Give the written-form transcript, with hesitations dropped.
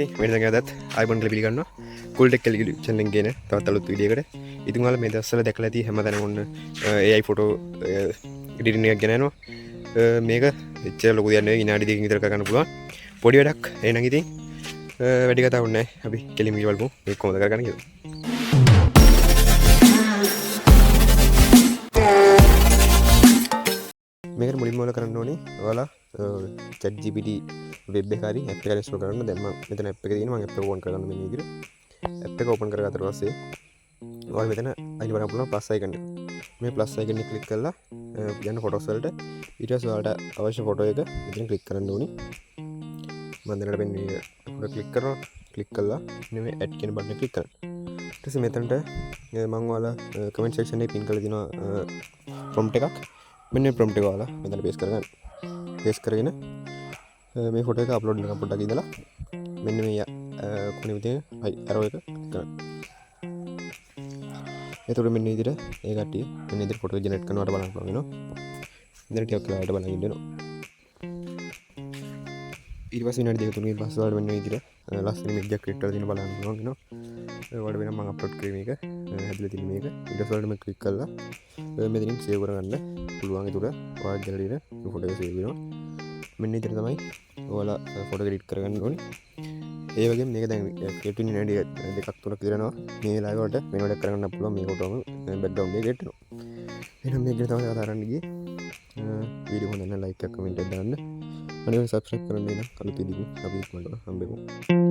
වෙනදත් අයිබන් කළ පිළිගන්න කුල්ටෙක් කලි චැනලෙන් ගෙන තවත් අලුත් වීඩියෝකට. ඉතින් ඔයාලා මේ දවස්වල දැකලා ඇති හැමතැනම ඔන්න AI ෆොටෝ එඩිටින් එකක් ගෙනනවා. මේක එච්චර ලොකු දෙයක් නෙවෙයි, විනාඩි දෙකකින් විතර කරගන්න පුළුවන් පොඩි වැඩක්. එහෙනම් ඉතින් වැඩි කතාවක් නැහැ. අපි කෙලින්ම බලමු මේක කොහොමද කරගන්නේ කියලා. මේකට මුලින්ම ඔයාලා කරන්න ඕනේ ඔයාලා ChatGPT වෙබ් එක හරි ඇප් එක ඉන්ස්ටෝල් කරන්න. දැන් මම මෙතන ඇප් එක තියෙනවා. මම ඇප් එක ඕපන් කරගන්න මෙන්න විදිහට. ඇප් එක ඕපන් කරගත්තට පස්සේ ඔයාලා මෙතන අයිති බලන්න පුළුවන් ප්ලස් අයිකන් එක. මේ ප්ලස් අයිකන් එක ක්ලික් කරලා යන්න ෆොටෝස් වලට ඊට පස්සේ ඔයාලට අවශ්‍ය ෆොටෝ එක මෙතන ක්ලික් කරන්න ඕනේ. මම දැනට මෙන්න ෆොටෝ ක්ලික් කරනවා. ක්ලික් කළා මේ ඇඩ් කියන බටන් එක ක්ලික් කරන්න. ඊට පස්සේ මෙතනට මම ඔයාලා කමෙන්ට් සෙක්ෂන් එකේ පින් කරලා දිනවා ප්‍රොම්ප්ට් එකක්. මෙන්න ප්‍රොම්ප්ට් එක ඔයාලා මෙතන පේස්ට් කරගන්න. පේස්ට් කරගෙන මේ ෆොටෝ එක අප්ලෝඩ් කරන පොඩ්ඩක් ඉඳලා මෙන්න මේ කොනේ විදිහේ ඇරෝ එක කරන්න. එතකොට මෙන්න විදිහට ඒ කට්ටිය මෙන්න විදිහට ෆොටෝ ජෙනරේට් කරනවට බලන්න පුළුවන් වෙනවා. ඉතින් ටිකක් වෙලාවට බලන් ඉන්න වෙනවා. ඊට පස්සේ විනාඩි දෙක තුනකින් පස්සේ ඔයාලට මෙන්න විදිහට ලස්සන ඉමේජ් එකක් ක්‍රියේට් කරලා දෙන්න බලන්න පුළුවන් වෙනවා. ඔයාලට වෙන මම අප්ලෝඩ් කරේ මේක හැදලා තියෙන මේක. ඊට පස්සේ ඔයාලට මේ ක්ලික් කරලා මෙතනින් සේව් කරගන්න පුළුවන්. ඒතර ඔයාලා ජෙනරේට් කරන ෆොටෝ එක සේව් වෙනවා. මෙන්න විදිහට තමයි ඔයාලා ෆොටෝ එඩිට් කරගන්න ඕනේ. ඒ වගේම මේක දැන් ක්‍රියේටිව් විනාඩි දෙකක් තුනක් ඉඳලා මේ වෙලාවේ වලට මේ වැඩ කරගන්න පුළුවන්. මේ ෆොටෝම බෑග්ග්‍රවුන්ඩ් එක ගෙට් වෙනවා. එහෙනම් මේක තමයි කතා කරන්න ගියේ. වීඩියෝ හොඳ නම් ලයික් එකක් කමෙන්ට් එකක් දාන්න. අනිවාර්යෙන් සබ්ස්ක්‍රයිබ් කරන්න. එන අලුත් වීඩියෝ අපි ඉක්මනට හම්බෙමු.